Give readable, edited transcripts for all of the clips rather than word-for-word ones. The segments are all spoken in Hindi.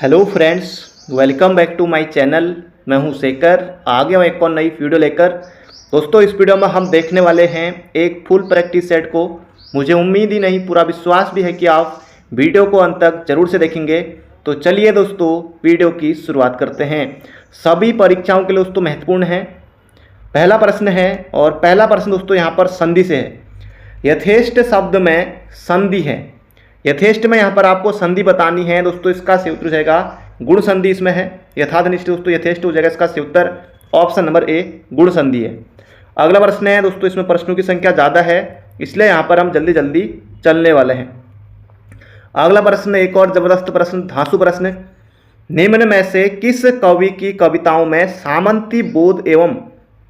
Hello friends, welcome back to my channel. मैं हूं शेखर, आ गया हूं एक और नई वीडियो लेकर। दोस्तों, इस वीडियो में हम देखने वाले हैं एक फुल प्रैक्टिस सेट को। मुझे उम्मीद ही नहीं, पूरा विश्वास भी है कि आप वीडियो को अंत तक जरूर से देखेंगे। तो चलिए दोस्तों, वीडियो की शुरुआत करते हैं। सभी परीक्षाओं के लिए दोस्तों महत्वपूर्ण है। पहला प्रश्न है, और पहला प्रश्न दोस्तों यहाँ पर संधि से है। यथेष्ट शब्द में संधि है। यथेष्ट में यहाँ पर आपको संधि बतानी है दोस्तों। इसका सही उत्तर हो जाएगा गुण संधि इसमें है। यथानिष्ठ दोस्तों यथेष्ट हो जाएगा। इसका सही उत्तर ऑप्शन नंबर ए गुण संधि है। अगला प्रश्न है दोस्तों, इसमें प्रश्नों की संख्या ज़्यादा है, इसलिए यहाँ पर हम जल्दी जल्दी चलने वाले हैं। अगला प्रश्न एक और जबरदस्त प्रश्न, धांसू प्रश्न। निम्न में से किस कवि की कविताओं में सामंती बोध एवं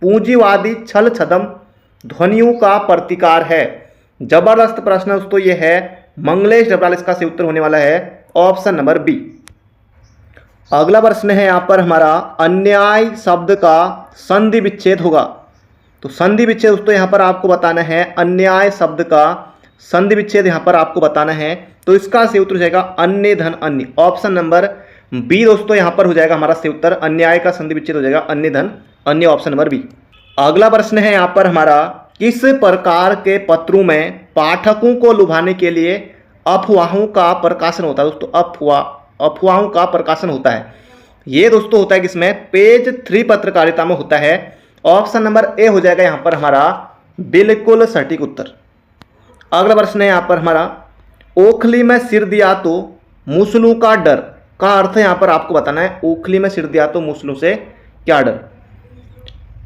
पूंजीवादी छल छदम ध्वनियों का प्रतिकार है? जबरदस्त प्रश्न दोस्तों ये है। मंगलेश डबराल इसका सही उत्तर होने वाला है ऑप्शन नंबर बी। अगला प्रश्न है यहाँ पर हमारा, अन्याय शब्द का संधि विच्छेद होगा। तो संधि विच्छेद दोस्तों यहाँ पर आपको बताना है। अन्याय शब्द का संधि विच्छेद यहाँ पर आपको बताना है। तो इसका सही उत्तर हो जाएगा अन्य धन अन्य, ऑप्शन नंबर बी दोस्तों यहाँ पर हो जाएगा हमारा सही उत्तर। अन्याय का संधि विच्छेद हो जाएगा अन्य धन अन्य, ऑप्शन नंबर बी। अगला प्रश्न है यहाँ पर हमारा, किस प्रकार के पत्रों में पाठकों को लुभाने के लिए अफवाहों का प्रकाशन होता है? दोस्तों अफवाहों का प्रकाशन होता है। ये दोस्तों होता है किसमें? पेज 3 पत्रकारिता में होता है। ऑप्शन नंबर ए हो जाएगा यहाँ पर हमारा बिल्कुल सटीक उत्तर। अगला प्रश्न है यहाँ पर हमारा, ओखली में सिर दिया तो मूसलों का डर का अर्थ यहाँ पर आपको बताना है। ओखली में सिर दिया तो मूसलों से क्या डर?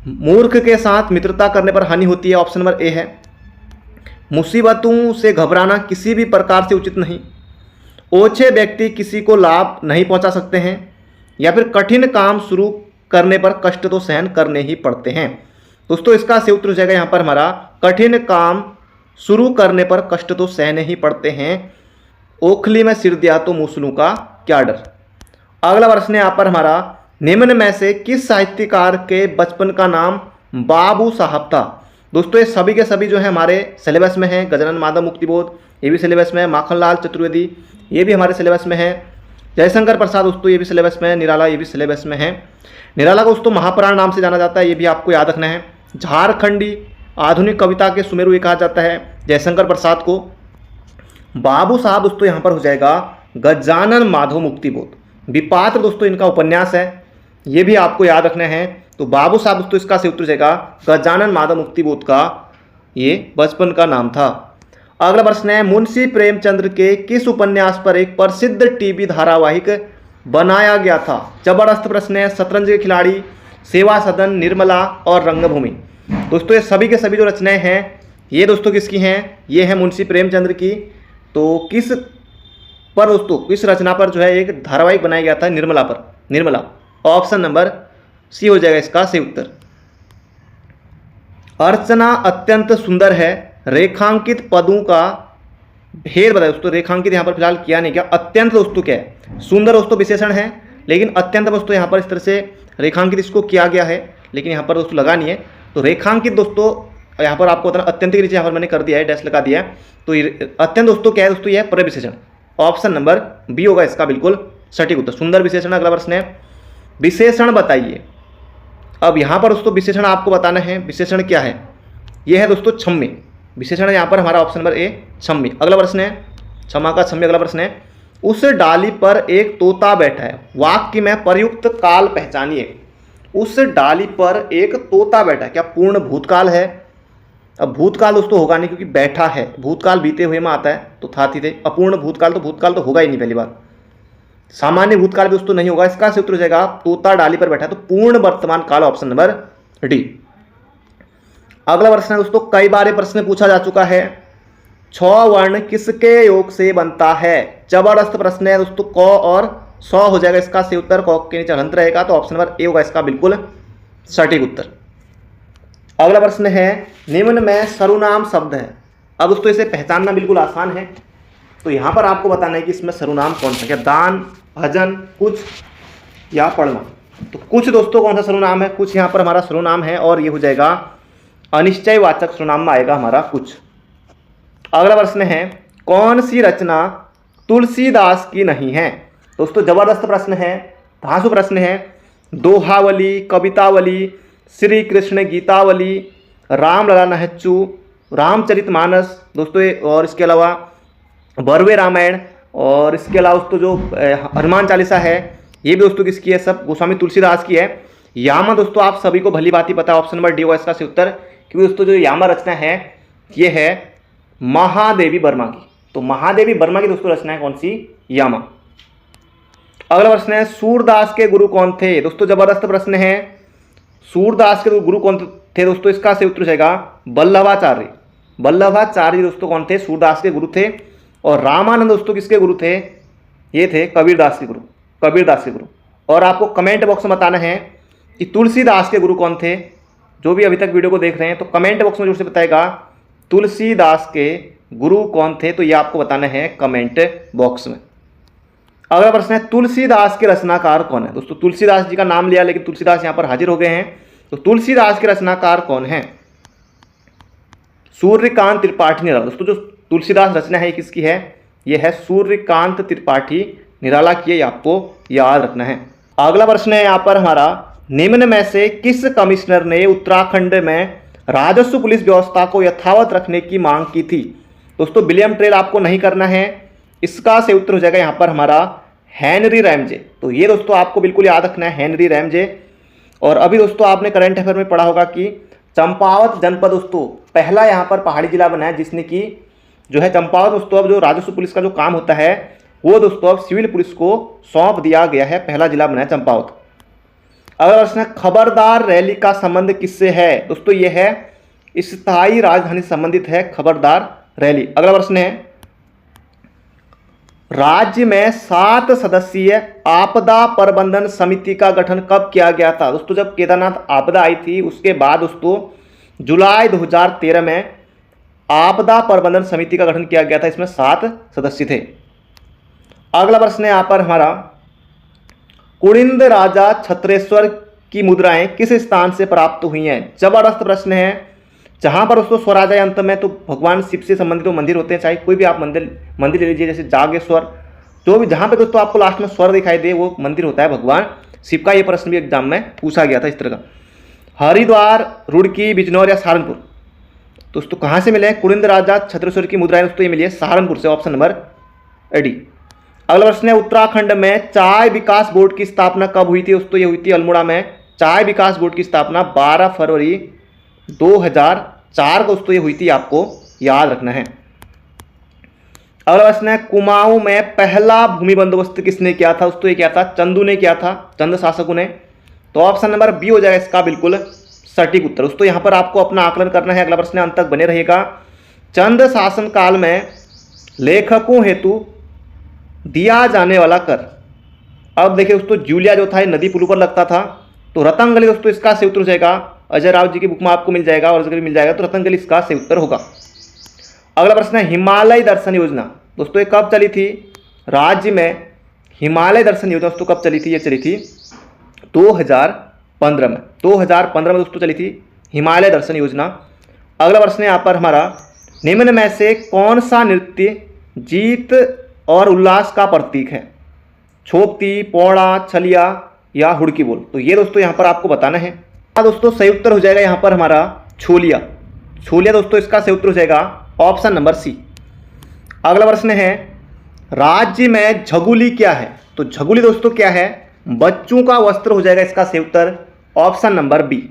मूर्ख के साथ मित्रता करने पर हानि होती है, ऑप्शन नंबर ए है। मुसीबतों से घबराना किसी भी प्रकार से उचित नहीं। ओछे व्यक्ति किसी को लाभ नहीं पहुंचा सकते हैं, या फिर कठिन काम शुरू करने पर कष्ट तो सहन करने ही पड़ते हैं। दोस्तों इसका सही उत्तर हो जाएगा यहाँ पर हमारा, कठिन काम शुरू करने पर कष्ट तो सहने ही पड़ते हैं। ओखली में सिर दिया तो मूसलों का क्या डर। अगला प्रश्न है यहाँ पर हमारा, निम्न में से किस साहित्यकार के बचपन का नाम बाबू साहब था? दोस्तों ये सभी के सभी जो है हमारे सिलेबस में है। गजानन माधव मुक्तिबोध ये भी सिलेबस में है। माखनलाल चतुर्वेदी ये भी हमारे सिलेबस में है। जयशंकर प्रसाद दोस्तों ये भी सिलेबस में है। निराला ये भी सिलेबस में है। निराला को दोस्तों महापुराण नाम से जाना जाता है, ये भी आपको याद रखना है। झारखंडी आधुनिक कविता के सुमेरु ये कहा जाता है जयशंकर प्रसाद को। बाबू साहब दोस्तों यहाँ पर हो जाएगा गजानन माधव मुक्तिबोध। विपात्र दोस्तों इनका उपन्यास है, ये भी आपको याद रखना है। तो बाबू साहब दोस्तों इसका सही उत्तर हो जाएगा गजानन माधव मुक्तिबोध का ये बचपन का नाम था। अगला प्रश्न है, मुंशी प्रेमचंद्र के किस उपन्यास पर एक प्रसिद्ध टीवी धारावाहिक बनाया गया था? जबरदस्त प्रश्न है। शतरंज के खिलाड़ी, सेवा सदन, निर्मला और रंगभूमि। दोस्तों ये सभी के सभी जो रचनाएं हैं ये दोस्तों किसकी हैं? ये है मुंशी प्रेमचंद्र की। तो किस पर दोस्तों, किस रचना पर जो है एक धारावाहिक बनाया गया था? निर्मला पर। निर्मला, ऑप्शन नंबर सी हो जाएगा इसका सही उत्तर। अर्चना अत्यंत सुंदर है, रेखांकित पदों का भेद बताए दोस्तों। रेखांकित यहाँ पर फिलहाल किया नहीं, क्या अत्यंत दोस्तों क्या है? सुंदर दोस्तों विशेषण है, लेकिन अत्यंत दोस्तों यहाँ पर इस तरह से रेखांकित इसको किया गया है, लेकिन यहाँ पर दोस्तों लगा नहीं है। तो रेखांकित दोस्तों यहाँ पर आपको बताना, अत्यंत के नीचे यहाँ पर मैंने कर दिया है, डैश लगा दिया है। तो अत्यंत दोस्तों क्या है दोस्तों? यह प्रविशेषण, ऑप्शन नंबर बी होगा इसका बिल्कुल सटीक उत्तर। सुंदर विशेषण। अगला प्रश्न है, विशेषण बताइए। अब यहाँ पर दोस्तों विशेषण आपको बताना है। विशेषण क्या है? यह है दोस्तों छम्मी। विशेषण यहाँ पर हमारा ऑप्शन नंबर ए छम्मी। अगला प्रश्न है, क्षमा का छम्मी। अगला प्रश्न है, उस डाली पर एक तोता बैठा है, वाक्य में प्रयुक्त काल पहचानिए। उस डाली पर एक तोता बैठा है, क्या पूर्ण भूतकाल है? अब भूतकाल दोस्तों होगा नहीं, क्योंकि बैठा है, भूतकाल बीते हुए में आता है तो था थी थे। अपूर्ण भूतकाल तो भूतकाल तो होगा ही नहीं, पहली बात। सामान्य भूतकाल भी दोस्तों नहीं होगा। इसका सही उत्तर हो जाएगा तोता डाली पर बैठा है, तो पूर्ण वर्तमान काल, ऑप्शन नंबर डी। अगला प्रश्न है दोस्तों, कई बार प्रश्न पूछा जा चुका है, छ वर्ण किसके योग से बनता है? जबरदस्त प्रश्न है दोस्तों। क और सौ हो जाएगा इसका सही उत्तर। क के नीचे हंत रहेगा, तो ऑप्शन नंबर ए होगा इसका बिल्कुल सटीक उत्तर। अगला प्रश्न है, निम्न में सर्वनाम शब्द है। अब दोस्तों इसे पहचानना बिल्कुल आसान है। तो यहाँ पर आपको बताना है कि इसमें सर्वनाम कौन सा, क्या दान, भजन, कुछ या पढ़ना। तो कुछ दोस्तों कौन सा सर्वनाम है? कुछ यहाँ पर हमारा सर्वनाम है, और ये हो जाएगा अनिश्चयवाचक सर्वनाम में आएगा हमारा कुछ। अगला प्रश्न है, कौन सी रचना तुलसीदास की नहीं है? दोस्तों जबरदस्त प्रश्न है, धांसू प्रश्न है। दोहावली, कवितावली, श्री कृष्ण गीतावली, रामलला नहच्चू, रामचरितमानस दोस्तों और इसके अलावा बरवे रामायण, और इसके अलावा दोस्तों जो हनुमान चालीसा है ये भी दोस्तों किसकी है, सब गोस्वामी तुलसीदास की है। यामा दोस्तों आप सभी को भली बात ही पता है, ऑप्शन नंबर डी होगा इसका सही उत्तर, क्योंकि दोस्तों जो यामा रचना है ये है महादेवी वर्मा की। तो महादेवी वर्मा की दोस्तों रचना है कौन सी, यामा। अगला प्रश्न है सूरदास के गुरु कौन थे। दोस्तों जबरदस्त प्रश्न है, सूरदास के गुरु कौन थे दोस्तों, इसका सही उत्तर जाएगा वल्लभाचार्य। वल्लभाचार्य दोस्तों कौन थे, सूरदास के गुरु थे। और रामानंद दोस्तों किसके गुरु थे, ये थे कबीरदास के गुरु, कबीरदास के गुरु। और आपको कमेंट बॉक्स में बताना है कि तुलसीदास के गुरु कौन थे। जो भी अभी तक वीडियो को देख रहे हैं तो कमेंट बॉक्स में जरूर से बताएगा तुलसीदास के गुरु कौन थे, तो ये आपको बताना है कमेंट बॉक्स में। अगला प्रश्न है तुलसीदास के रचनाकार कौन है। दोस्तों तुलसीदास जी का नाम लिया लेकिन तुलसीदास यहाँ पर हाजिर हो गए हैं, तो तुलसीदास के रचनाकार कौन है, सूर्यकांत त्रिपाठी निराला। दोस्तों जो तुलसीदास रचना है किसकी है, यह है सूर्यकांत त्रिपाठी निराला की है, ये आपको याद रखना है। अगला प्रश्न है यहाँ पर हमारा, निम्न में से किस कमिश्नर ने उत्तराखंड में राजस्व पुलिस व्यवस्था को यथावत रखने की मांग की थी। दोस्तों विलियम टेल आपको नहीं करना है, इसका सही उत्तर हो जाएगा यहाँ पर हमारा हेनरी रैमजे। तो ये दोस्तों आपको बिल्कुल याद रखना है, हेनरी रैमजे। और अभी दोस्तों आपने करंट अफेयर में पढ़ा होगा कि चंपावत जनपद दोस्तों पहला यहाँ पर पहाड़ी जिला बना है, जिसने की जो है चंपावत दोस्तों अब जो राजस्व पुलिस का जो काम होता है वो दोस्तों अब सिविल पुलिस को सौंप दिया गया है, पहला जिला बना है चंपावत। अगला प्रश्न है खबरदार रैली का संबंध किससे है। दोस्तों ये है स्थायी राजधानी से संबंधित है खबरदार रैली। अगला प्रश्न है राज्य में 7 सदस्यीय आपदा प्रबंधन समिति का गठन कब किया गया था। दोस्तों जब केदारनाथ आपदा आई थी उसके बाद दोस्तों जुलाई 2013 में आपदा प्रबंधन समिति का गठन किया गया था, इसमें 7 सदस्य थे। अगला प्रश्न है यहाँ पर हमारा, कुलिंद राजा छत्रेश्वर की मुद्राएं किस स्थान से प्राप्त हुई हैं। जबरदस्त प्रश्न है, जहां पर दोस्तों स्वराजा अंत में तो भगवान शिव से संबंधित मंदिर होते हैं, चाहे कोई भी आप मंदिर ले लीजिए, जैसे जागेश्वर, जो भी जहां पे दोस्तों आपको लास्ट में स्वर दिखाई दे वो मंदिर होता है भगवान शिव का। ये प्रश्न भी एग्जाम में पूछा गया था इस तरह का। हरिद्वार, रुड़की, बिजनौर या सहारनपुर दोस्तों कहाँ से मिले हैं कुलिंद राजा छत्रेश्वर की मुद्राएं, दोस्तों ये मिली है सहारनपुर से, ऑप्शन नंबर डी। अगला प्रश्न है उत्तराखंड में चाय विकास बोर्ड की स्थापना कब हुई थी। दोस्तों ये हुई थी अल्मोड़ा में, चाय विकास बोर्ड की स्थापना 12 फरवरी 2004 को दोस्तों ये हुई थी, आपको याद रखना है। अगला प्रश्न है कुमाऊं में पहला भूमि बंदोबस्त किसने किया था। दोस्तों ये क्या था, चंदू ने किया था, चंद शासकों ने। तो ऑप्शन नंबर बी हो जाएगा इसका बिल्कुल सटीक उत्तर। दोस्तों यहाँ पर आपको अपना आकलन करना है, अगला प्रश्न अंत तक बने रहेगा। चंद शासन काल में लेखकों हेतु दिया जाने वाला कर। अब देखिए दोस्तों जूलिया जो था नदी पुल पर लगता था, तो रतंगली दोस्तों इसका सही उत्तर हो जाएगा। अजय राव जी की बुक में आपको मिल जाएगा और जगह मिल जाएगा, तो रतंगली इसका सही उत्तर होगा। अगला प्रश्न है हिमालय दर्शन योजना। दोस्तों ये कब चली थी, राज्य में हिमालय दर्शन योजना दोस्तों कब चली थी, ये चली थी 2015 में, 2015 में दोस्तों चली थी हिमालय दर्शन योजना। अगला प्रश्न है यहाँ पर हमारा, निम्न में से कौन सा नृत्य जीत और उल्लास का प्रतीक है। छोपती, पौड़ा, छलिया या हुड़की बोल। तो ये दोस्तों यहाँ पर आपको बताना है। दोस्तों सही उत्तर हो जाएगा यहाँ पर हमारा छोलिया। छोलिया दोस्तों इसका सही उत्तर हो जाएगा ऑप्शन नंबर सी। अगला प्रश्न है राज्य में झगुली क्या है। तो झगुली दोस्तों क्या है, बच्चों का वस्त्र हो जाएगा इसका सही उत्तर, ऑप्शन नंबर बी।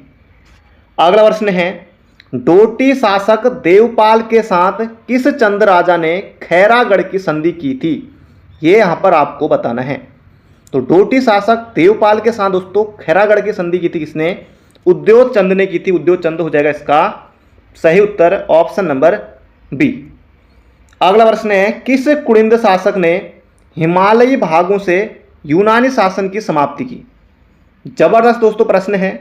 अगला प्रश्न है डोटी शासक देवपाल के साथ किस चंद राजा ने खैरागढ़ की संधि की थी, ये यहाँ पर आपको बताना है। तो डोटी शासक देवपाल के साथ दोस्तों खैरागढ़ की संधि की थी किसने, उद्योग चंद ने की थी, उद्योग चंद हो जाएगा इसका सही उत्तर, ऑप्शन नंबर बी। अगला प्रश्न है किस कुलिंद शासक ने हिमालयी भागों से यूनानी शासन की समाप्ति की। जबरदस्त दोस्तों प्रश्न है,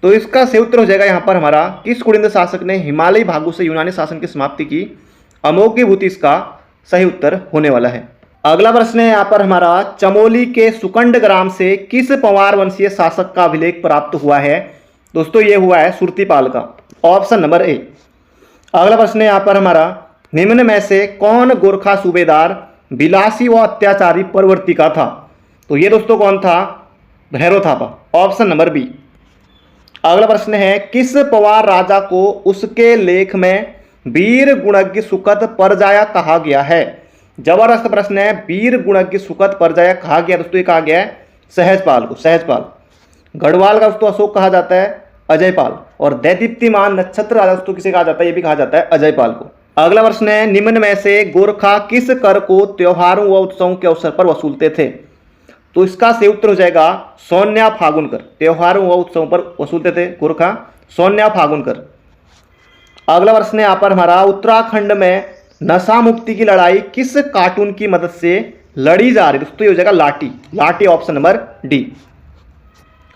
तो इसका सही उत्तर हो जाएगा यहाँ पर हमारा किस कुलिंद शासक ने हिमालयी भागों से यूनानी शासन की समाप्ति की। अमोघ विभूति इसका सही उत्तर होने वाला है। अगला प्रश्न है यहाँ पर हमारा चमोली के सुकंड ग्राम से किस पंवार वंशीय शासक का अभिलेख प्राप्त हुआ है। दोस्तों ये हुआ है सुरतीपाल का, ऑप्शन नंबर ए। अगला प्रश्न है यहाँ पर हमारा निम्न में से कौन गोरखा सूबेदार विलासी व अत्याचारी प्रवृत्ति था। तो ये दोस्तों कौन था? Bhairav Thapa, option number B. अगला प्रश्न है, किस पवार राजा को उसके लेख में वीर गुणज्ञ सुकत परजाया कहा गया है? जबरदस्त प्रश्न है। वीर गुणज्ञ सुकत परजाया कहा गया दोस्तों, ये कहा गया है सहजपाल को। सहजपाल। गढ़वाल का दोस्तों अशोक कहा जाता है अजयपाल, और दैदीप्तिमान नक्षत्र राजा दोस्तों किसे कहा जाता है? ये भी कहा जाता है अजयपाल को। अगला प्रश्न है, निम्न में से गोरखा किस कर को त्योहारों व उत्सवों के अवसर पर वसूलते थे? तो इसका सही उत्तर हो जाएगा सौन्या फागुन कर। त्योहारों व उत्सवों पर वसूलते थे गोरखा सौन्या फागुन कर। अगला प्रश्न है यहाँ पर हमारा, उत्तराखंड में नशा मुक्ति की लड़ाई किस कार्टून की मदद से लड़ी जा रही? दोस्तों ये हो जाएगा लाठी। लाठी, ऑप्शन नंबर डी।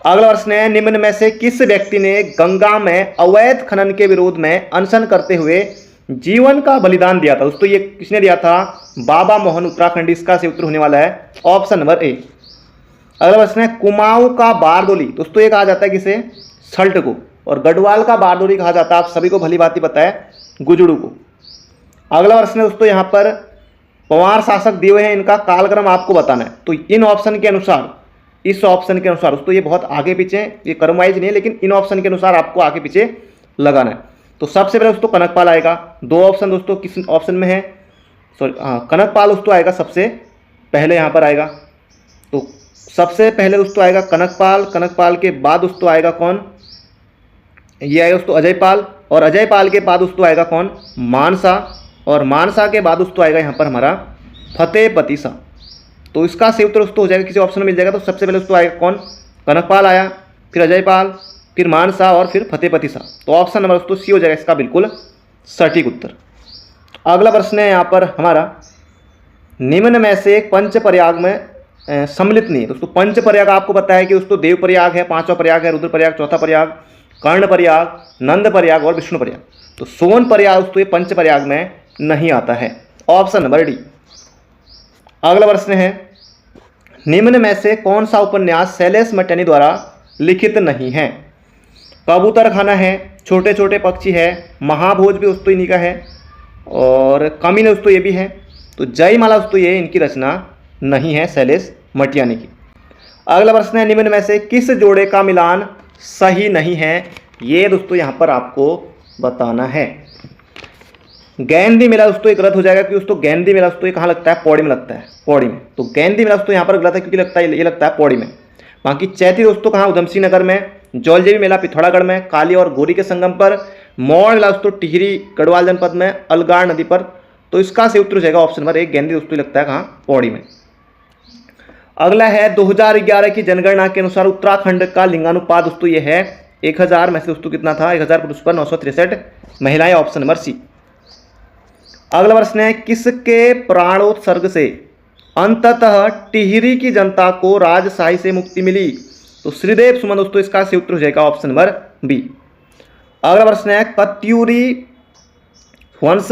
अगला प्रश्न है, निम्न में से किस व्यक्ति ने गंगा में अवैध खनन के विरोध में अनशन करते हुए जीवन का बलिदान दिया था? दोस्तों ये किसने दिया था? बाबा मोहन उत्तराखंडी। इसका सही उत्तर होने वाला है ऑप्शन नंबर ए। अगला प्रश्न है, कुमाऊं का बारदोली दोस्तों ये कहा जाता है किसे? सल्ट को। और गढ़वाल का बारदोली कहा जाता है, आप सभी को भली भांति पता है, गुजड़ू को। अगला प्रश्न है दोस्तों यहाँ पर, पवार शासक दिए हुए हैं, इनका कालक्रम आपको बताना है। तो इन ऑप्शन के अनुसार, इस ऑप्शन के अनुसार दोस्तों ये बहुत आगे पीछे, ये क्रम वाइज नहीं है, लेकिन इन ऑप्शन के अनुसार आपको आगे पीछे लगाना है। तो सबसे पहले दोस्तों कनकपाल आएगा। दो ऑप्शन दोस्तों किस ऑप्शन में है? सॉरी हाँ, कनकपाल दोस्तों आएगा सबसे पहले, यहाँ पर आएगा। तो सबसे पहले दोस्तों आएगा कनकपाल। कनकपाल के बाद दोस्तों आएगा कौन? ये आएगा दोस्तों अजयपाल। और अजयपाल के बाद दोस्तों आएगा कौन? मानसा। और मानसा के बाद दोस्तों आएगा यहाँ पर हमारा फतेहपति शाह। तो इसका सही उत्तर दोस्तों हो जाएगा, किसी ऑप्शन में मिल जाएगा। तो सबसे पहले दोस्तों आएगा कौन? कनकपाल आया, फिर अजयपाल, फिर मानसा और फिर फतेहपति शाह। तो ऑप्शन नंबर दोस्तों सी हो जाएगा इसका बिल्कुल सटीक उत्तर। अगला प्रश्न है यहाँ पर हमारा, निम्न में से पंच प्रयाग में सम्मिलित नहीं है। दोस्तों पंच प्रयाग आपको पता है कि दोस्तों देव प्रयाग है, पांचवा प्रयाग है, रुद्र प्रयाग चौथा प्रयाग, कर्ण प्रयाग, नंद प्रयाग और विष्णु प्रयाग। तो सोन प्रयाग दोस्तों ये पंच प्रयाग में नहीं आता है, ऑप्शन नंबर डी। अगला प्रश्न है, निम्न में से कौन सा उपन्यास शैलेश मटनी द्वारा लिखित नहीं है? कबूतर खाना है, छोटे छोटे पक्षी है, महाभोज भी दोस्तों इन्हीं का है, और कमीन दोस्तों ये भी है। तो जयमाला दोस्तों ये इनकी रचना नहीं है शैलेश मटियानी की। अगला प्रश्न है, निम्न में से किस जोड़े का मिलान सही नहीं है? ये दोस्तों यहाँ पर आपको बताना है। गेंदी मेला दोस्तों एक गलत हो जाएगा, क्योंकि दोस्तों गेंदी मेला दोस्तों ये कहाँ लगता है? पौड़ी में लगता है, पौड़ी में। तो गेंदी मेला दोस्तों यहाँ पर गलत है, क्योंकि लगता है ये लगता है पौड़ी में। बाकी चैती दोस्तों कहाँ? उधम सिंह नगर में। जौलजेबी मेला पिथौरागढ़ में, काली और गोरी के संगम पर। मोड़ मेला दोस्तों टिहरी गढ़वाल जनपद में, अलगाड़ नदी पर। तो इसका सही उत्तर हो जाएगा ऑप्शन नंबर एक, गेंदी दोस्तों लगता है कहाँ? पौड़ी में। अगला है, 2011 की जनगणना के अनुसार उत्तराखंड का लिंगानुपात दोस्तों ये है 1000 में से दोस्तों कितना था? 1000 पुरुष पर 963 महिलाएं, ऑप्शन नंबर सी। अगला प्रश्न है, किसके प्राणोत्सर्ग से अंततः टिहरी की जनता को राजशाही से मुक्ति मिली? तो श्रीदेव सुमन दोस्तों इसका सही उत्तर हो जाएगा ऑप्शन नंबर बी। अगला प्रश्न है, कत्यूरी वंश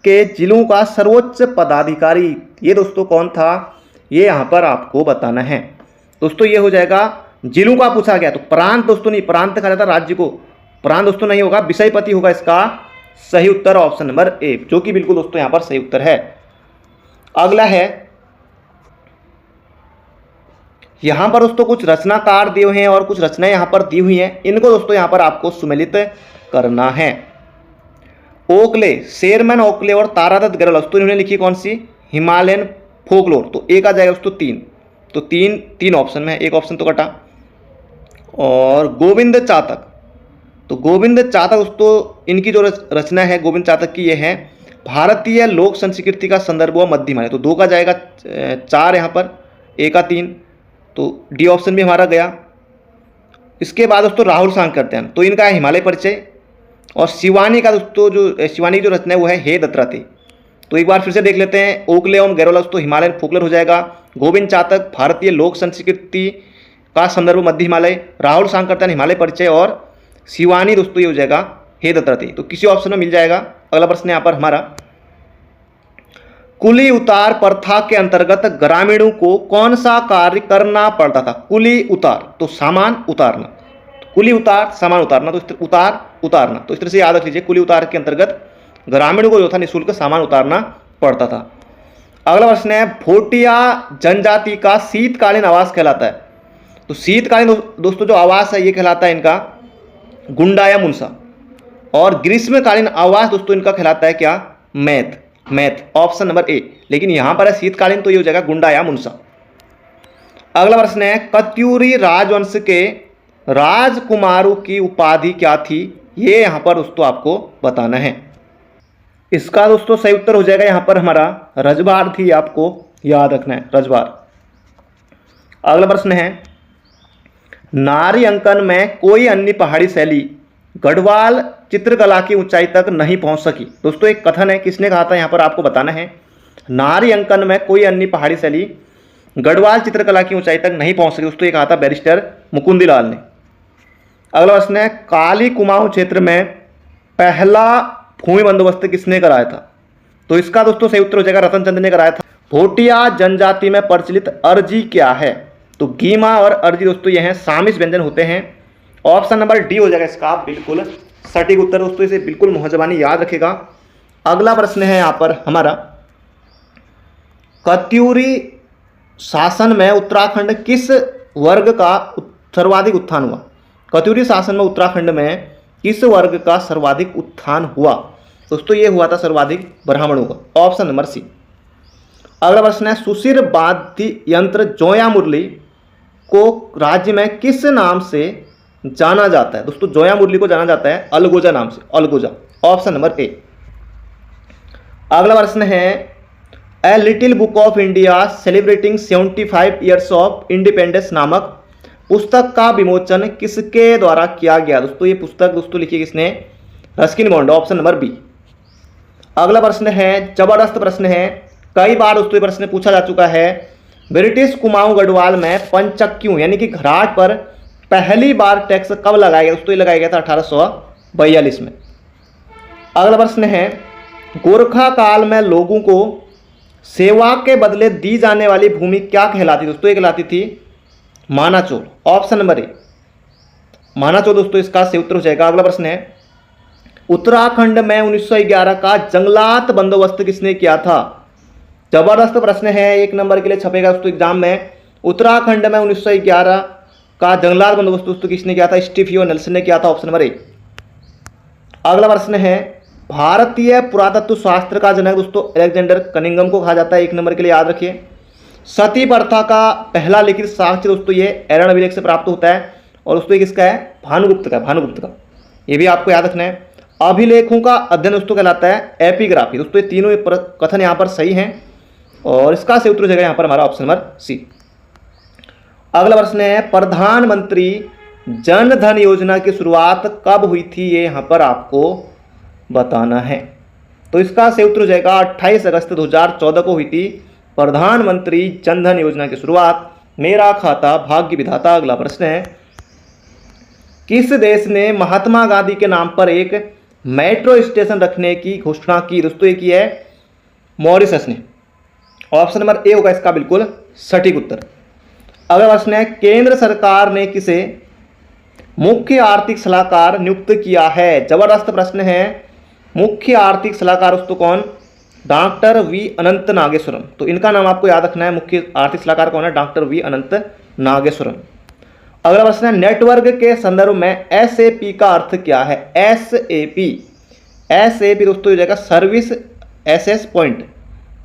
के जिलों का सर्वोच्च पदाधिकारी ये दोस्तों कौन था? ये यहाँ पर आपको बताना है। दोस्तों ये हो जाएगा, जिलों का पूछा गया तो प्रांत दोस्तों नहीं, प्रांत कहा जाता राज्य को, प्रांत दोस्तों नहीं होगा, विषयपति होगा इसका सही उत्तर ऑप्शन नंबर ए, जो कि बिल्कुल दोस्तों यहाँ पर सही उत्तर है। अगला है, यहाँ पर दोस्तों कुछ रचनाकार दिए हुए हैं और कुछ रचनाएं यहाँ पर दी हुई हैं, इनको दोस्तों यहाँ पर आपको सुमेलित करना है। ओकले, शेरमैन ओकले और तारादत्त गरवाल दोस्तों इन्होंने लिखी कौन सी? Himalayan folklore. तो एक आ जाएगा दोस्तों 3, तो तीन ऑप्शन में, एक ऑप्शन तो कटा। और गोविंद चातक, तो गोविंद चातक दोस्तों इनकी जो रचना है गोविंद चातक की ये है भारतीय लोक संस्कृति का संदर्भ व मध्य हिमालय। तो 2 का जाएगा 4 यहाँ पर, 1 का 3, तो डी ऑप्शन भी हमारा गया। इसके बाद दोस्तों राहुल सांकृत्यायन, तो इनका है हिमालय परिचय। और शिवानी का दोस्तों जो शिवानी की जो रचना है वो है हे दत्तराते। तो एक बार फिर से देख लेते हैं, ओकले एवं गैरोला दोस्तों हिमालयन फोकलर हो जाएगा, गोविंद चातक भारतीय लोक संस्कृति का संदर्भ मध्य हिमालय, राहुल सांकृत्यायन हिमालय परिचय, और शिवानी दोस्तों ये हो जाएगा हे दत्तराते। तो किसी ऑप्शन में मिल जाएगा। अगला प्रश्न यहाँ पर हमारा, कुली उतार प्रथा के अंतर्गत ग्रामीणों को कौन सा कार्य करना पड़ता था? कुली उतार तो सामान उतारना, कुली उतार सामान उतारना, तो उतारना, तो इस तरह से याद रख लीजिए, कुली उतार के अंतर्गत ग्रामीणों को जो था निःशुल्क सामान उतारना पड़ता था। अगला प्रश्न है भोटिया जनजाति का शीतकालीन आवास कहलाता है। तो शीतकालीन दोस्तों जो आवास है ये कहलाता है इनका गुंडा या मुनसा, और ग्रीष्मकालीन आवास दोस्तों इनका कहलाता है क्या, मैथ। Option number A. लेकिन यहां पर है शीतकालीन तो ये हो जाएगा गुंडा या मुनसा। अगला प्रश्न है कत्यूरी राजवंश के राजकुमारों की उपाधि क्या थी, ये यहां पर दोस्तों आपको बताना है। इसका दोस्तों सही उत्तर हो जाएगा यहां पर हमारा रजवार थी, आपको याद रखना है रजवार। अगला प्रश्न है नारी अंकन में कोई अन्य पहाड़ी शैली गढ़वाल चित्रकला की ऊंचाई तक नहीं पहुंच सकी। दोस्तों एक कथन है, किसने कहा था यहां पर आपको बताना है। नारी अंकन में कोई अन्य पहाड़ी शैली गढ़वाल चित्रकला की ऊंचाई तक नहीं पहुंच सकी, दोस्तों ये कहा था बैरिस्टर मुकुंदीलाल ने। अगला प्रश्न है काली कुमाऊं क्षेत्र में पहला भूमि बंदोबस्त किसने कराया था। तो इसका दोस्तों सही उत्तर हो जाएगा रतन चंद ने कराया था। भोटिया जनजाति में प्रचलित अर्जी क्या है। तो गीमा और अर्जी दोस्तों ये हैं सामिस व्यंजन होते हैं। ऑप्शन नंबर डी हो जाएगा इसका बिल्कुल सटीक उत्तर दोस्तों, इसे बिल्कुल मुहजबानी याद रखेगा। अगला प्रश्न है यहां पर हमारा कत्यूरी शासन में उत्तराखंड किस वर्ग का सर्वाधिक उत्थान हुआ। कत्यूरी शासन में उत्तराखंड में किस वर्ग का सर्वाधिक उत्थान हुआ। दोस्तों ये हुआ था सर्वाधिक ब्राह्मणों का, ऑप्शन नंबर सी। अगला प्रश्न है सुशिर वाद्य यंत्र जोया मुरली को राज्य में किस नाम से जाना जाता है। दोस्तों जोया मुरली को जाना जाता है अलगोजा नाम से, अलगोजा, ऑप्शन नंबर ए। अगला प्रश्न है a little book of India celebrating 75 years of independence नामक पुस्तक का विमोचन किसके द्वारा किया गया। दोस्तों ये पुस्तक दोस्तों लिखी किसने, Ruskin Bond, option number B. अगला प्रश्न है जबरदस्त प्रश्न है, कई बार दोस्तों ये प्रश्न पूछा जा चुका है। ब्रिटिश कुमाऊं गढ़वाल में पंचक्यों यानी कि घराट पर पहली बार टैक्स कब लगाया गया। दोस्तों ये लगाया गया था 1842 में। अगला प्रश्न है गोरखा काल में लोगों को सेवा के बदले दी जाने वाली भूमि क्या कहलाती। दोस्तों ये कहलाती थी मानाचोल, ऑप्शन नंबर ए। मानाचोल दोस्तों इसका सही उत्तर हो जाएगा। अगला प्रश्न है उत्तराखंड में 1911 का जंगलात बंदोबस्त किसने किया था। जबरदस्त प्रश्न है, 1 नंबर के लिए छपेगा दोस्तों एग्जाम में। उत्तराखंड में 1911 का जंगलात बंदोबस्त दोस्तों किसने किया था, स्टीफियो नेल्सन ने किया था, ऑप्शन नंबर ए। अगला प्रश्न है भारतीय पुरातत्व शास्त्र का जनक दोस्तों अलेक्जेंडर कनिंघम को कहा जाता है, 1 नंबर के लिए याद रखिए। सती प्रथा का पहला लिखित साक्ष्य दोस्तों ये एरन अभिलेख से प्राप्त होता है, और दोस्तों ये किसका है, भानुगुप्त का, ये भी आपको याद रखना है। अभिलेखों का अध्ययन दोस्तों कहलाता है एपिग्राफी। दोस्तों ये तीनों कथन यहाँ पर सही हैं, और इसका सही उत्तर हो जाएगा यहाँ पर हमारा ऑप्शन नंबर सी। अगला प्रश्न है प्रधानमंत्री जन धन योजना की शुरुआत कब हुई थी, ये यहाँ पर आपको बताना है। तो इसका सही उत्तर हो जाएगा 28 अगस्त 2014 को हुई थी प्रधानमंत्री जन धन योजना की शुरुआत। मेरा खाता भाग्य विधाता। अगला प्रश्न है किस देश ने महात्मा गांधी के नाम पर एक मेट्रो स्टेशन रखने की घोषणा की। दोस्तों ये की है मॉरिशस ने, ऑप्शन नंबर ए होगा इसका बिल्कुल सटीक उत्तर। अगला प्रश्न है केंद्र सरकार ने किसे मुख्य आर्थिक सलाहकार नियुक्त किया है। जबरदस्त प्रश्न है। मुख्य आर्थिक सलाहकार दोस्तों कौन, डॉक्टर वी अनंत नागेश्वरम। तो इनका नाम आपको याद रखना है, मुख्य आर्थिक सलाहकार कौन है, डॉक्टर वी अनंत नागेश्वरम। अगला प्रश्न है नेटवर्क के संदर्भ में SAP का अर्थ क्या है। SAP दोस्तों हो जाएगा सर्विस एसेस पॉइंट,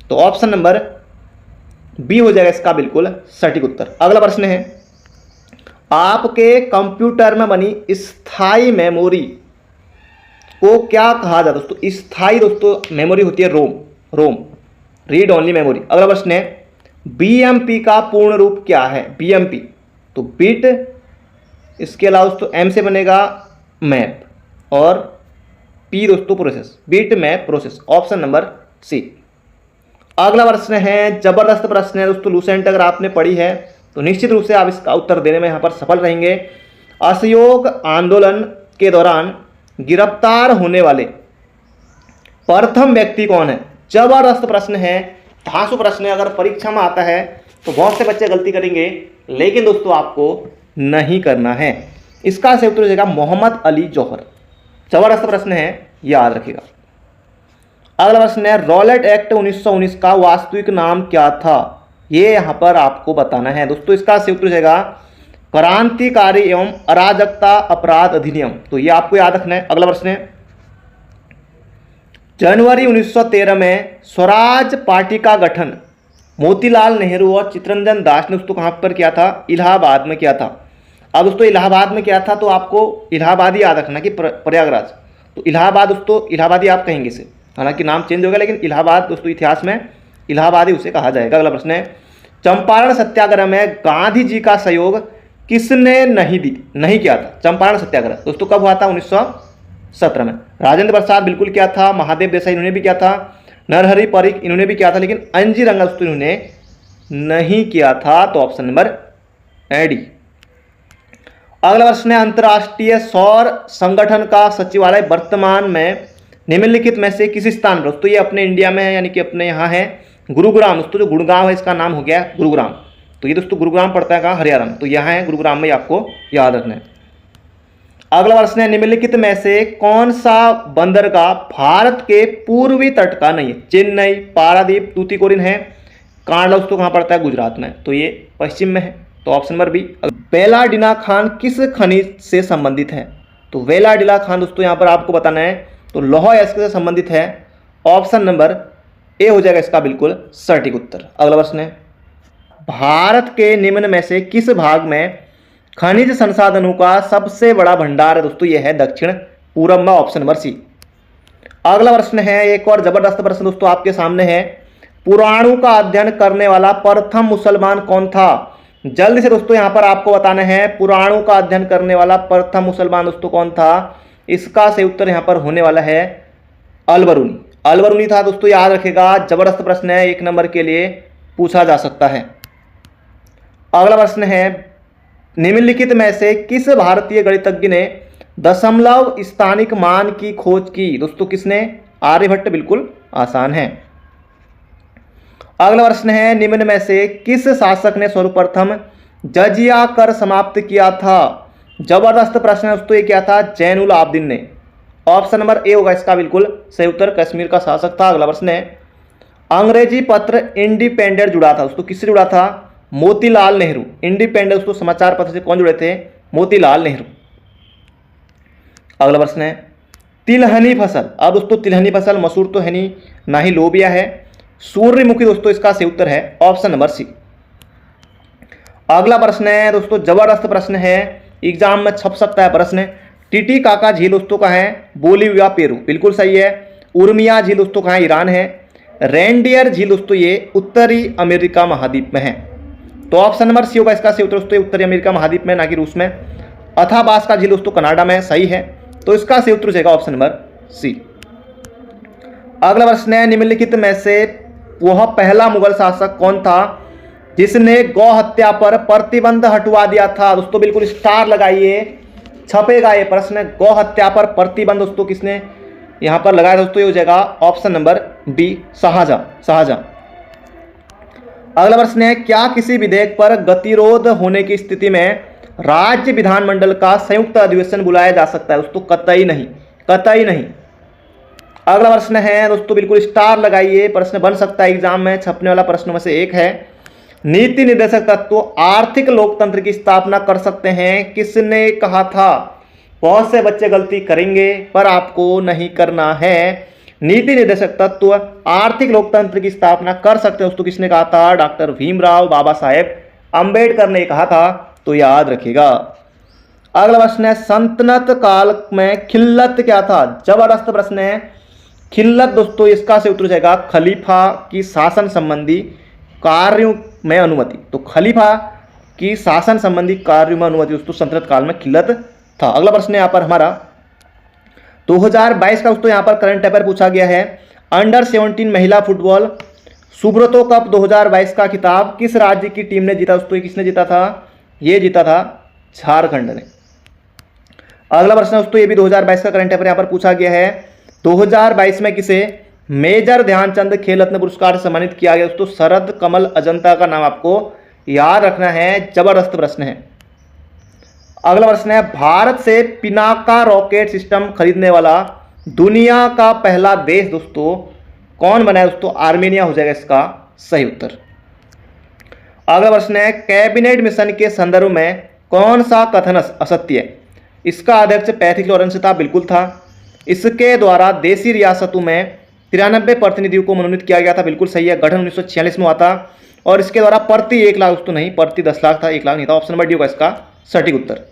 तो ऑप्शन नंबर बी हो जाएगा इसका बिल्कुल सटीक उत्तर। अगला प्रश्न है आपके कंप्यूटर में बनी स्थायी मेमोरी को क्या कहा जाता है। दोस्तों स्थायी दोस्तों मेमोरी होती है रोम, रीड ओनली मेमोरी। अगला प्रश्न है BMP का पूर्ण रूप क्या है। BMP तो बिट, इसके अलावा दोस्तों M से बनेगा मैप, और P दोस्तों process, bit map process, option number C. अगला प्रश्न है जबरदस्त प्रश्न है दोस्तों, लूसेंट अगर आपने पढ़ी है तो निश्चित रूप से आप इसका उत्तर देने में यहाँ पर सफल रहेंगे। असहयोग आंदोलन के दौरान गिरफ्तार होने वाले प्रथम व्यक्ति कौन है। जबरदस्त प्रश्न है, धांसू प्रश्न है, अगर परीक्षा में आता है तो बहुत से बच्चे गलती करेंगे, लेकिन दोस्तों आपको नहीं करना है। इसका सही उत्तर हो जाएगा मोहम्मद अली जौहर। जबरदस्त प्रश्न है, याद रखिएगा। अगला प्रश्न है रॉलेट एक्ट 1919 का वास्तविक नाम क्या था, ये यहां पर आपको बताना है दोस्तों। इसका सही उत्तर हो जाएगा क्रांतिकारी एवं अराजकता अपराध अधिनियम, तो ये आपको याद रखना है। अगला प्रश्न है जनवरी 1913 में स्वराज पार्टी का गठन मोतीलाल नेहरू और चित्तरंजन दास ने दोस्तों कहां पर किया था, इलाहाबाद में किया था। अब दोस्तों इलाहाबाद में किया था तो आपको इलाहाबादी याद रखना कि प्रयागराज, तो इलाहाबाद दोस्तों इलाहाबादी आप कहेंगे इसे, हालांकि नाम चेंज होगा लेकिन इलाहाबाद दोस्तों इतिहास में इलाहाबादी उसे कहा जाएगा। अगला प्रश्न है चंपारण सत्याग्रह में गांधी जी का सहयोग किसने नहीं किया था। चंपारण सत्याग्रह दोस्तों कब हुआ था, 1917 में। राजेंद्र प्रसाद बिल्कुल किया था, महादेव देसाई इन्होंने भी किया था, नरहरि परिक इन्होंने भी किया था, लेकिन अंजी रंगा दोस्तों इन्होंने नहीं किया था, तो ऑप्शन नंबर डी। अगला प्रश्न है अंतर्राष्ट्रीय सौर संगठन का सचिवालय वर्तमान में निम्नलिखित में से किस स्थान पर, दोस्तों ये अपने इंडिया में है, यानी कि अपने यहाँ है गुरुग्राम दोस्तों, जो गुड़गांव है इसका नाम हो गया गुरुग्राम, तो ये दोस्तों गुरुग्राम पड़ता है कहाँ, हरियाणा में, तो यहाँ है गुरुग्राम में, आपको याद रखना है। अगला प्रश्न है निम्नलिखित में से कौन सा बंदरगाह भारत के पूर्वी तट का नहीं है। चेन्नई, पारादीप, तूतीकोरिन है, कांडला दोस्तों कहाँ पड़ता है, गुजरात में, तो ये पश्चिम में है, तो ऑप्शन नंबर बी। वेलाडिला खान किस खनिज से संबंधित है, तो वेलाडिला खान दोस्तों यहाँ पर आपको बताना है, तो लौह अयस्क से संबंधित है, ऑप्शन नंबर ए हो जाएगा इसका बिल्कुल सटीक उत्तर। अगला प्रश्न है भारत के निम्न में से किस भाग में खनिज संसाधनों का सबसे बड़ा भंडार है, दोस्तों यह है दक्षिण पूर्व में, ऑप्शन नंबर सी। अगला प्रश्न है एक और जबरदस्त प्रश्न दोस्तों आपके सामने है पुराणों का अध्ययन करने वाला प्रथम मुसलमान कौन था। जल्दी से दोस्तों यहां पर आपको बताना है पुराणों का अध्ययन करने वाला प्रथम मुसलमान दोस्तों कौन था। इसका सही उत्तर यहां पर होने वाला है अलबरूनी। अलबरूनी था दोस्तों, याद रखेगा, जबरदस्त प्रश्न है, 1 नंबर के लिए पूछा जा सकता है। अगला प्रश्न है निम्नलिखित में से किस भारतीय गणितज्ञ ने दशमलव स्थानिक मान की खोज की, दोस्तों किसने, आर्यभट्ट, बिल्कुल आसान है। अगला प्रश्न है निम्न में से किस शासक ने सर्वप्रथम जजिया कर समाप्त किया था। जबरदस्त प्रश्न है दोस्तों, ये क्या था, जैनुल आबदीन ने, ऑप्शन नंबर ए होगा इसका बिल्कुल सही उत्तर, कश्मीर का शासक था। अगला प्रश्न है अंग्रेजी पत्र इंडिपेंडेंट जुड़ा था दोस्तों, किससे जुड़ा था, मोतीलाल नेहरू। इंडिपेंडेंट दोस्तों समाचार पत्र से कौन जुड़े थे, मोतीलाल नेहरू। अगला प्रश्न है तिलहनी फसल, अब दोस्तों तिलहनी फसल मसूर तो है नहीं, ना ही लोबिया है, सूर्यमुखी दोस्तों इसका सही उत्तर है, ऑप्शन नंबर सी। अगला प्रश्न है दोस्तों जबरदस्त प्रश्न है, एग्जाम में छप सकता है प्रश्न, टिटिकाका झील दोस्तों का है, बोलिविया पेरू, बिल्कुल सही है। उर्मिया झील दोस्तों का है, ईरान है। रेंडियर झील दोस्तों ये उत्तरी अमेरिका महाद्वीप में है, तो ऑप्शन नंबर सी होगा इसका सही उत्तर दोस्तों, उत्तरी अमेरिका महाद्वीप में, ना कि रूस में। अथाबास का झील दोस्तों कनाडा में, सही है, तो इसका सही उत्तर जाएगा ऑप्शन नंबर सी। अगला प्रश्न है निम्नलिखित में से वह पहला मुगल शासक कौन था जिसने गौ हत्या पर प्रतिबंध हटवा दिया था। दोस्तों बिल्कुल स्टार लगाइए, छपेगा ये प्रश्न, गौ हत्या पर प्रतिबंध दोस्तों किसने यहां पर लगाया दोस्तों, ये हो जाएगा ऑप्शन नंबर बी, शाहजहां। अगला प्रश्न है क्या किसी विधेयक पर गतिरोध होने की स्थिति में राज्य विधानमंडल का संयुक्त अधिवेशन बुलाया जा सकता है, दोस्तों कतई नहीं। अगला प्रश्न है दोस्तों बिल्कुल स्टार लगाइए, प्रश्न बन सकता है एग्जाम में, छपने वाला प्रश्नों में से एक है नीति निर्देशक तत्व आर्थिक लोकतंत्र की स्थापना कर सकते हैं, किसने कहा था। बहुत से बच्चे गलती करेंगे पर आपको नहीं करना है। नीति निर्देशक तत्व आर्थिक लोकतंत्र की स्थापना कर सकते हैं दोस्तों, किसने कहा था, डॉक्टर भीमराव बाबा साहेब अंबेडकर ने कहा था, तो याद रखिएगा। अगला प्रश्न है सल्तनत काल में खिल्लत क्या था। जबरदस्त प्रश्न है, खिल्लत दोस्तों इसका से उत्तर जाएगा खलीफा की शासन संबंधी कार्यों में अनुमति, तो खलीफा की शासन संबंधी कार्यों में अनुमति दोस्तों सल्तनत काल में खिल्लत था। अगला प्रश्न है यहाँ पर हमारा 2022 का दोस्तों यहाँ पर करंट अफेयर पूछा गया है, अंडर 17 महिला फुटबॉल सुब्रतो कप 2022 का खिताब किस राज्य की टीम ने जीता दोस्तों, किसने जीता था, ये जीता था झारखंड ने। अगला प्रश्न दोस्तों ये भी 2022 का करंट अफेयर यहाँ पर पूछा गया है, 2022 में किसे मेजर ध्यानचंद खेल रत्न पुरस्कार से सम्मानित किया गया दोस्तों, शरद कमल अजंता का नाम आपको याद रखना है, जबरदस्त प्रश्न है। अगला प्रश्न है भारत से पिनाका रॉकेट सिस्टम खरीदने वाला दुनिया का पहला देश दोस्तों कौन बना है दोस्तों? आर्मेनिया हो जाएगा इसका सही उत्तर। अगला प्रश्न है, कैबिनेट मिशन के संदर्भ में कौन सा कथन असत्य है? इसका अध्यक्ष पैथिक लॉरेंस था, बिल्कुल था। इसके द्वारा देशी रियासतों में 93 प्रतिनिधियों को मनोनीत किया गया था, बिल्कुल सही है। गठन 1946 में हुआ था। और इसके द्वारा प्रति 1 लाख दोस्तों नहीं, प्रति 10 लाख था, 1 लाख नहीं था। ऑप्शन नंबर डी होगा इसका सटीक उत्तर।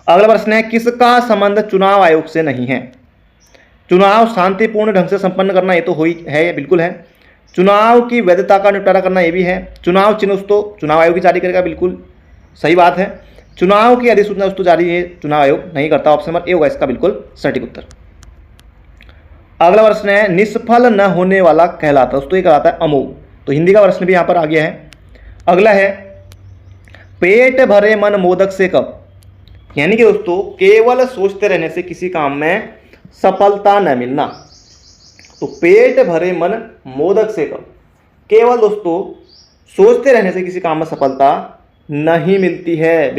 अगला प्रश्न है, किसका संबंध चुनाव आयोग से नहीं है? चुनाव शांतिपूर्ण ढंग से संपन्न करना, ये तो हो ही है, बिल्कुल है। चुनाव की वैधता का निपटारा करना, ये भी है। चुनाव चिन्ह दोस्तों चुनाव आयोग ही जारी करेगा, बिल्कुल सही बात है। चुनाव की अधिसूचना दोस्तों जारी है चुनाव आयोग नहीं करता। ऑप्शन नंबर ए होगा इसका बिल्कुल सटीक उत्तर। अगला प्रश्न है, निष्फल न होने वाला कहलाता, दोस्तों ये कहलाता है अमोघ। तो हिंदी का प्रश्न भी यहाँ पर आ गया है। अगला है, पेट भरे मन मोदक से कब? यानी कि दोस्तों केवल सोचते रहने से किसी काम में सफलता न मिलना। तो पेट भरे मन मोदक से कब? केवल दोस्तों सोचते रहने से किसी काम में सफलता नहीं मिलती है।